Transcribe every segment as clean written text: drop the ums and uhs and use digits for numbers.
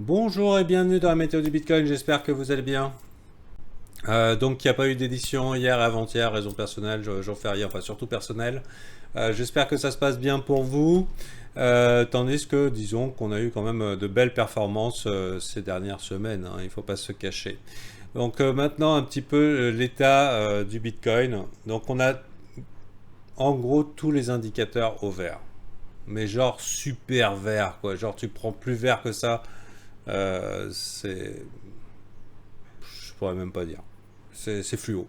Bonjour et bienvenue dans la météo du Bitcoin, j'espère que vous allez bien. Donc il n'y a pas eu d'édition hier et avant-hier, raison personnelle, j'en fais rien, enfin surtout personnelle. J'espère que ça se passe bien pour vous, tandis que disons qu'on a eu quand même de belles performances ces dernières semaines, hein, il ne faut pas se cacher. Donc maintenant un petit peu l'état du Bitcoin. Donc on a en gros tous les indicateurs au vert, mais genre super vert quoi, genre tu prends plus vert que ça. C'est. Je pourrais même pas dire. C'est fluo.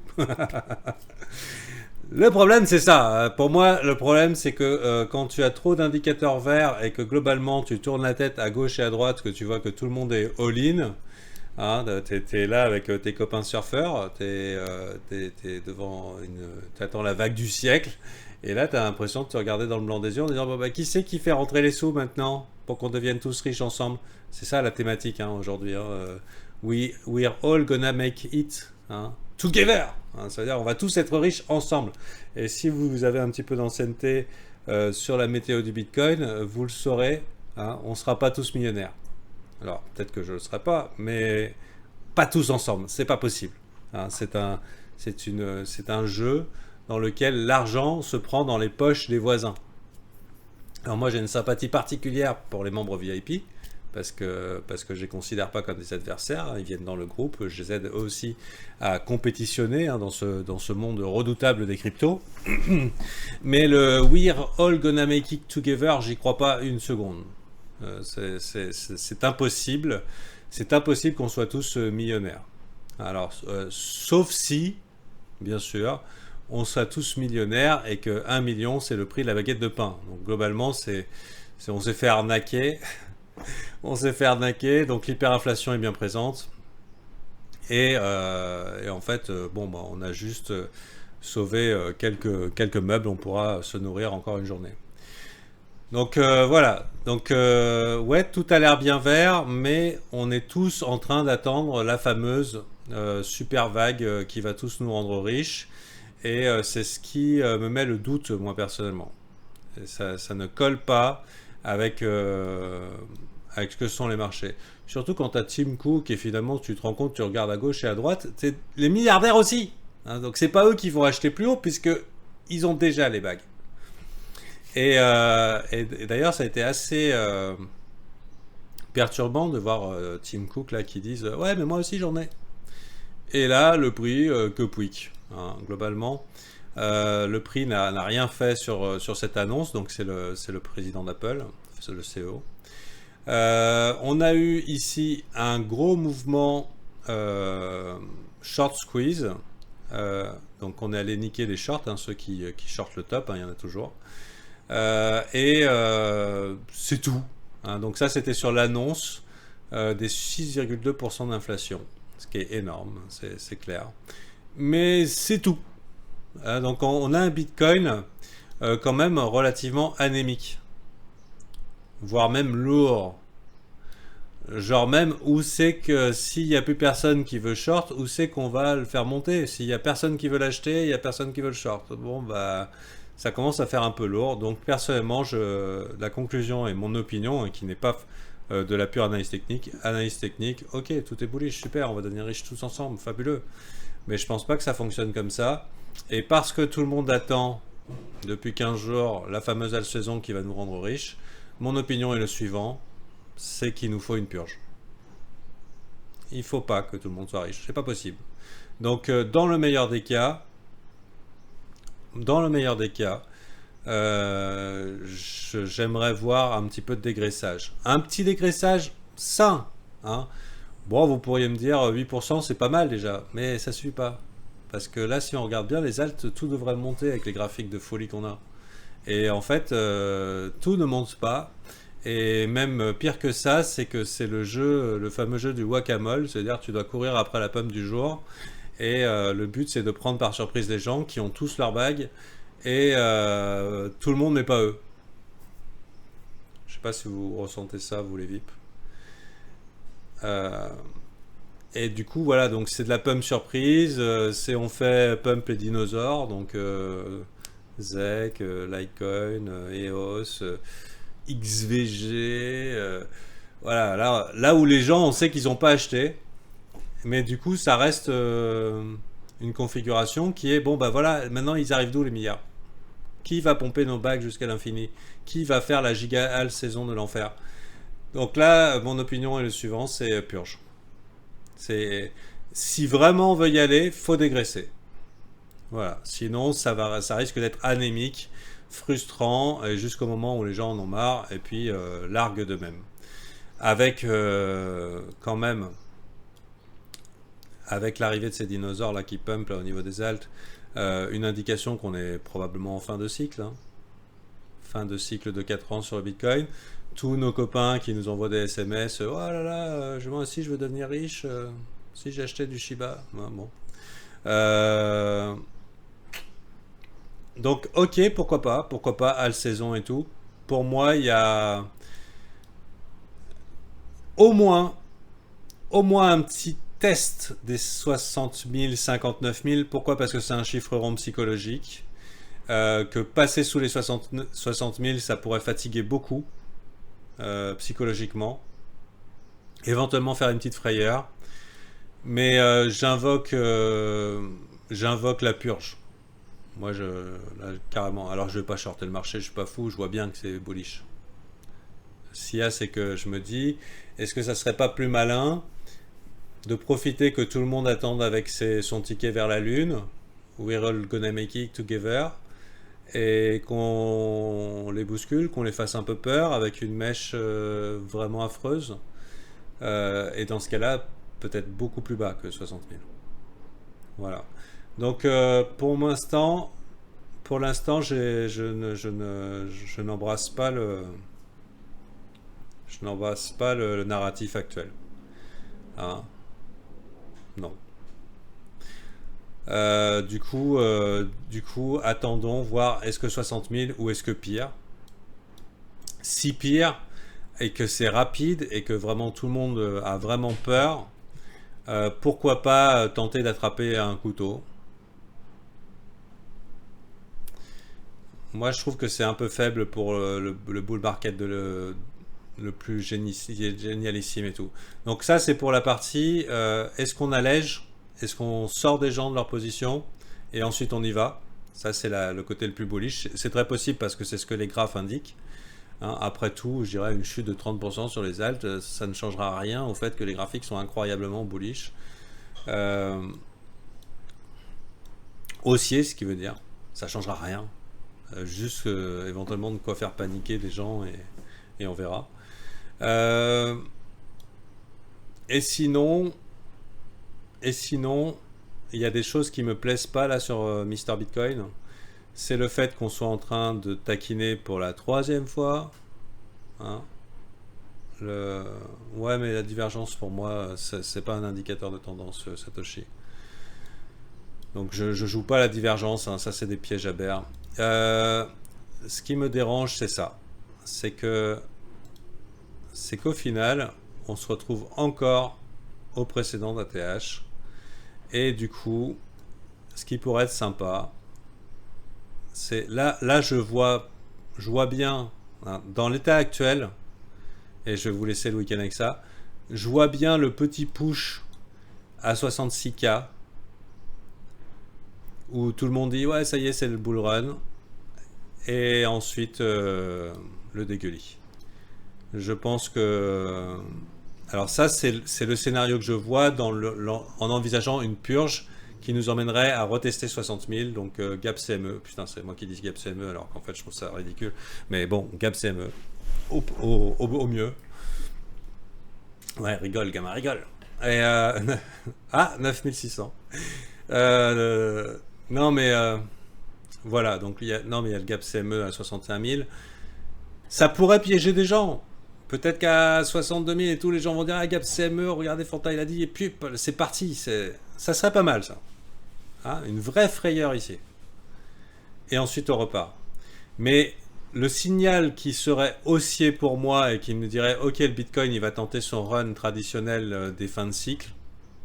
Le problème, c'est ça. Pour moi, le problème, c'est que quand tu as trop d'indicateurs verts et que globalement, tu tournes la tête à gauche et à droite, que tu vois que tout le monde est all-in, hein, t'es là avec tes copains surfeurs, t'es devant une. T'attends la vague du siècle, et là, t'as l'impression de te regarder dans le blanc des yeux en disant bon, bah, qui c'est qui fait rentrer les sous maintenant pour qu'on devienne tous riches ensemble. C'est ça la thématique hein, aujourd'hui. Hein. We're all gonna make it hein, together. Hein, ça veut dire on va tous être riches ensemble. Et si vous avez un petit peu d'ancienneté sur la météo du Bitcoin, vous le saurez, hein, on ne sera pas tous millionnaires. Alors peut-être que je ne le serai pas, mais pas tous ensemble, c'est pas possible. Hein, c'est un jeu dans lequel l'argent se prend dans les poches des voisins. Alors moi j'ai une sympathie particulière pour les membres VIP parce que je les considère pas comme des adversaires, hein, ils viennent dans le groupe, je les aide eux aussi à compétitionner hein, dans ce monde redoutable des cryptos. Mais le We're all gonna make it together, j'y crois pas une seconde. C'est impossible, c'est impossible qu'on soit tous millionnaires. Alors sauf si, bien sûr, on soit tous millionnaires et que 1 million c'est le prix de la baguette de pain. Donc globalement on s'est fait arnaquer, on s'est fait arnaquer, donc l'hyperinflation est bien présente et en fait bon bah, on a juste sauvé quelques meubles, on pourra se nourrir encore une journée. Donc voilà, donc ouais tout a l'air bien vert, mais on est tous en train d'attendre la fameuse super vague qui va tous nous rendre riches. Et c'est ce qui me met le doute, moi personnellement. Et ça ne colle pas avec, avec ce que sont les marchés. Surtout quand tu as Tim Cook et finalement tu te rends compte, tu regardes à gauche et à droite, c'est les milliardaires aussi. Hein, donc c'est pas eux qui vont acheter plus haut puisque ils ont déjà les bagues. Et d'ailleurs ça a été assez perturbant de voir Tim Cook là qui disent ouais mais moi aussi j'en ai. Et là, le prix, que pouic. Hein, globalement, le prix n'a rien fait sur cette annonce, donc c'est le président d'Apple, c'est le CEO. On a eu ici un gros mouvement short squeeze. Donc on est allé niquer les shorts, hein, ceux qui shortent le top, hein, il y en a toujours. C'est tout. Hein, donc ça, c'était sur l'annonce des 6,2% d'inflation. Ce qui est énorme, c'est clair. Mais c'est tout. Donc on a un Bitcoin quand même relativement anémique, voire même lourd. Genre même où c'est que s'il n'y a plus personne qui veut short, où c'est qu'on va le faire monter. S'il n'y a personne qui veut l'acheter, il n'y a personne qui veut le short. Bon bah ça commence à faire un peu lourd. Donc personnellement, la conclusion et mon opinion, qui n'est pas de la pure analyse technique, ok, tout est bullish, super, on va devenir riches tous ensemble, fabuleux. Mais je pense pas que ça fonctionne comme ça. Et parce que tout le monde attend depuis 15 jours la fameuse saison qui va nous rendre riches, mon opinion est le suivant, c'est qu'il nous faut une purge. Il faut pas que tout le monde soit riche, c'est pas possible. Donc dans le meilleur des cas, j'aimerais voir un petit peu de dégraissage. Un petit dégraissage sain. Hein. Bon, vous pourriez me dire 8% c'est pas mal déjà, mais ça suffit pas. Parce que là, si on regarde bien, les alts, tout devrait monter avec les graphiques de folie qu'on a. Et en fait, tout ne monte pas. Et même pire que ça, c'est que c'est le fameux jeu du whack-a-mole, c'est-à-dire tu dois courir après la pomme du jour. Et le but, c'est de prendre par surprise les gens qui ont tous leur bague et tout le monde n'est pas eux. Je sais pas si vous ressentez ça, vous les VIP. Et du coup, voilà, donc c'est de la pump surprise. On fait pump les dinosaures, donc ZEC, Litecoin, EOS, XVG. Voilà, là où les gens, on sait qu'ils n'ont pas acheté, mais du coup, ça reste une configuration qui est, bon, bah voilà, maintenant ils arrivent d'où les milliards? Qui va pomper nos bacs jusqu'à l'infini? Qui va faire la giga saison de l'enfer? Donc là, mon opinion est le suivant, c'est purge. C'est si vraiment on veut y aller, faut dégraisser. Voilà. Sinon, ça risque d'être anémique, frustrant, et jusqu'au moment où les gens en ont marre, et puis larguent d'eux-mêmes. Avec quand même, avec l'arrivée de ces dinosaures là qui pumpent là, au niveau des altes, une indication qu'on est probablement en fin de cycle, hein. Fin de cycle de 4 ans sur le Bitcoin. Tous nos copains qui nous envoient des SMS, oh là là, moi aussi je veux devenir riche, si j'achetais du Shiba. Ouais, bon. Euh, donc ok, pourquoi pas, à la saison et tout. Pour moi, il y a au moins, au moins un petit test des 60 000, 59 000. Pourquoi? Parce que c'est un chiffre rond psychologique. Que passer sous les 60 000, ça pourrait fatiguer beaucoup psychologiquement. Éventuellement faire une petite frayeur. Mais j'invoque la purge. Moi, là, carrément. Alors, je vais pas shorter le marché, je suis pas fou, je vois bien que c'est bullish. S'il y a, c'est que je me dis, est-ce que ça serait pas plus malin de profiter que tout le monde attende avec son ticket vers la Lune, we're all gonna make it together, et qu'on les bouscule, qu'on les fasse un peu peur avec une mèche vraiment affreuse, et dans ce cas-là, peut-être beaucoup plus bas que 60 000. Voilà. Donc pour l'instant, je n'embrasse pas le narratif actuel. Hein. Non. Du coup, attendons voir est-ce que 60 000 ou est-ce que pire. Si pire et que c'est rapide et que vraiment tout le monde a vraiment peur, pourquoi pas tenter d'attraper un couteau. Moi, je trouve que c'est un peu faible pour le bull market le plus génialissime et tout. Donc ça, c'est pour la partie est-ce qu'on allège, est-ce qu'on sort des gens de leur position et ensuite on y va. Ça, c'est le côté le plus bullish. C'est très possible parce que c'est ce que les graphes indiquent. Hein, après tout, je dirais une chute de 30% sur les alts, ça ne changera rien au fait que les graphiques sont incroyablement bullish. Euh, Haussier, ce qui veut dire, ça changera rien. Juste éventuellement de quoi faire paniquer les gens et on verra. Euh, et sinon, il y a des choses qui me plaisent pas là sur Mister Bitcoin. C'est le fait qu'on soit en train de taquiner pour la troisième fois. Hein. Le... Ouais, mais la divergence pour moi, c'est pas un indicateur de tendance, Satoshi. Donc je joue pas la divergence, hein, ça c'est des pièges à beurre. Ce qui me dérange, c'est ça. C'est que c'est qu'au final, on se retrouve encore au précédent d'ATH. Et du coup, ce qui pourrait être sympa, c'est là je vois bien, hein, dans l'état actuel, et je vais vous laisser le week-end avec ça, je vois bien le petit push à 66K où tout le monde dit ouais ça y est c'est le bull run et ensuite le dégueulis. Je pense que alors ça c'est le scénario que je vois en envisageant une purge qui nous emmènerait à retester 60 000 donc gap CME. Putain c'est moi qui dis gap CME alors qu'en fait je trouve ça ridicule mais bon gap CME au mieux. Ouais rigole gamin rigole. Et ah 9600. Non mais voilà donc non mais il y a le gap CME à 61 000. Ça pourrait piéger des gens. Peut-être qu'à 62 000 et tout, les gens vont dire ah, gap CME, regardez, Fanta il a dit, et puis c'est parti. Ça serait pas mal, ça. Hein, une vraie frayeur ici. Et ensuite, on repart. Mais le signal qui serait haussier pour moi et qui me dirait ok, le Bitcoin, il va tenter son run traditionnel des fins de cycle,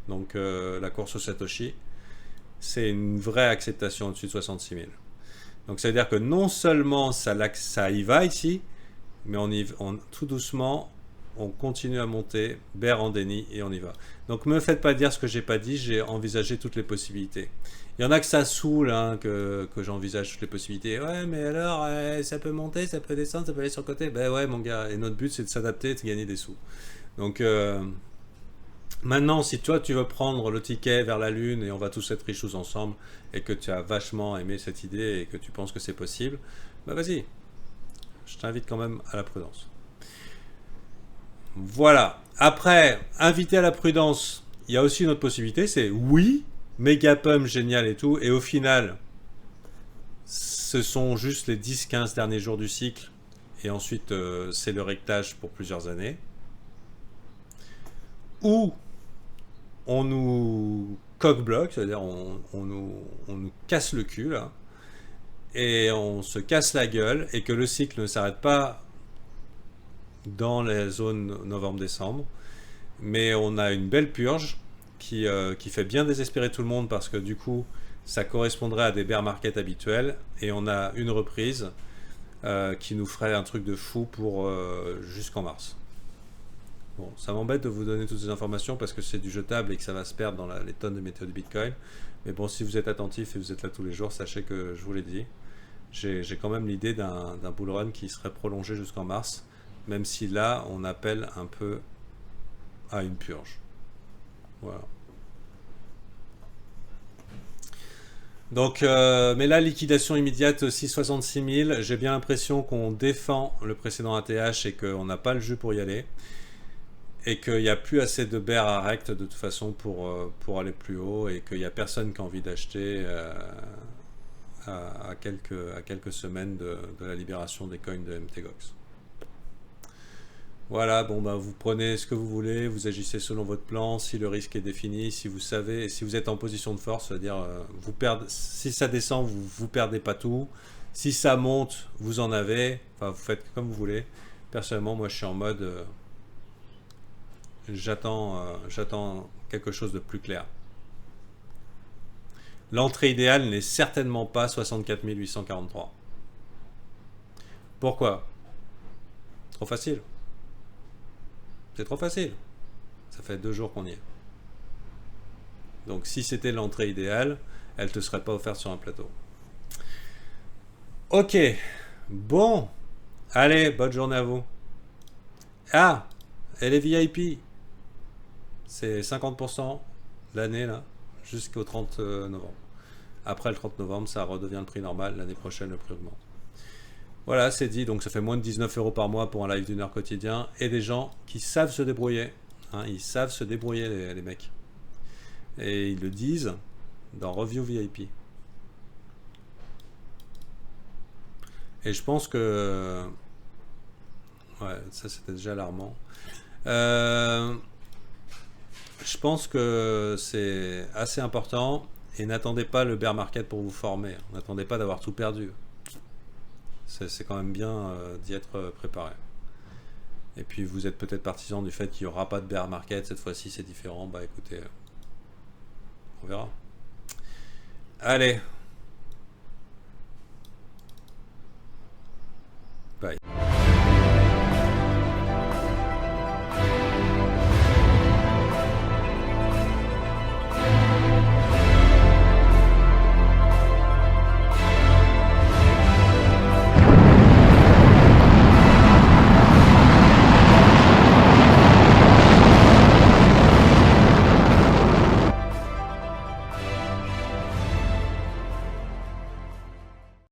donc la course au Satoshi, c'est une vraie acceptation au-dessus de 66 000. Donc ça veut dire que non seulement ça y va ici, mais tout doucement, on continue à monter, bear en déni et on y va. Donc me faites pas dire ce que j'ai pas dit, j'ai envisagé toutes les possibilités. Il y en a que ça saoule, hein, que j'envisage toutes les possibilités. Ouais, mais alors, ça peut monter, ça peut descendre, ça peut aller sur le côté. Ben ouais, mon gars, et notre but c'est de s'adapter et de gagner des sous. Donc maintenant, si toi tu veux prendre le ticket vers la Lune et on va tous être riches tous ensemble et que tu as vachement aimé cette idée et que tu penses que c'est possible, bah vas-y, je t'invite quand même à la prudence. Voilà. Après, invité à la prudence, il y a aussi une autre possibilité, c'est oui, méga pump, génial et tout, et au final, ce sont juste les 10-15 derniers jours du cycle, et ensuite c'est le rectage pour plusieurs années. Ou on nous coque-bloque, c'est-à-dire on nous casse le cul, là, et on se casse la gueule, et que le cycle ne s'arrête pas dans les zones novembre-décembre, mais on a une belle purge qui fait bien désespérer tout le monde parce que du coup ça correspondrait à des bear markets habituels et on a une reprise qui nous ferait un truc de fou pour jusqu'en mars. Bon, ça m'embête de vous donner toutes ces informations parce que c'est du jetable et que ça va se perdre dans les tonnes de météo du Bitcoin. Mais bon, si vous êtes attentif et vous êtes là tous les jours, sachez que je vous l'ai dit. J'ai quand même l'idée d'un bull run qui serait prolongé jusqu'en mars, même si là, on appelle un peu à une purge. Voilà. Donc, mais là, liquidation immédiate 666 000. J'ai bien l'impression qu'on défend le précédent ATH et qu'on n'a pas le jus pour y aller. Et qu'il n'y a plus assez de bear à rect de toute façon pour aller plus haut et qu'il n'y a personne qui a envie d'acheter à quelques semaines de la libération des coins de MTGOX. Voilà, bon bah vous prenez ce que vous voulez, vous agissez selon votre plan, si le risque est défini, si vous savez, si vous êtes en position de force, c'est-à-dire vous perdez, si ça descend, vous perdez pas tout, si ça monte, vous en avez, enfin vous faites comme vous voulez. Personnellement, moi je suis en mode j'attends quelque chose de plus clair. L'entrée idéale n'est certainement pas 64 843. Pourquoi? Trop facile. C'est trop facile. Ça fait 2 jours qu'on y est. Donc si c'était l'entrée idéale, elle ne te serait pas offerte sur un plateau. Ok. Bon. Allez, bonne journée à vous. Ah, elle est VIP. C'est 50% l'année là, jusqu'au 30 novembre. Après le 30 novembre, ça redevient le prix normal. L'année prochaine, le prix augmente. Voilà, c'est dit. Donc ça fait moins de 19 € par mois pour un live d'une heure quotidien. Et des gens qui savent se débrouiller. Hein, ils savent se débrouiller, les mecs. Et ils le disent dans Review VIP. Et je pense que... Ouais, ça c'était déjà alarmant. Je pense que c'est assez important. Et n'attendez pas le bear market pour vous former. N'attendez pas d'avoir tout perdu. C'est quand même bien d'y être préparé. Et puis vous êtes peut-être partisan du fait qu'il n'y aura pas de bear market, cette fois-ci c'est différent. Bah écoutez, on verra. Allez. Bye.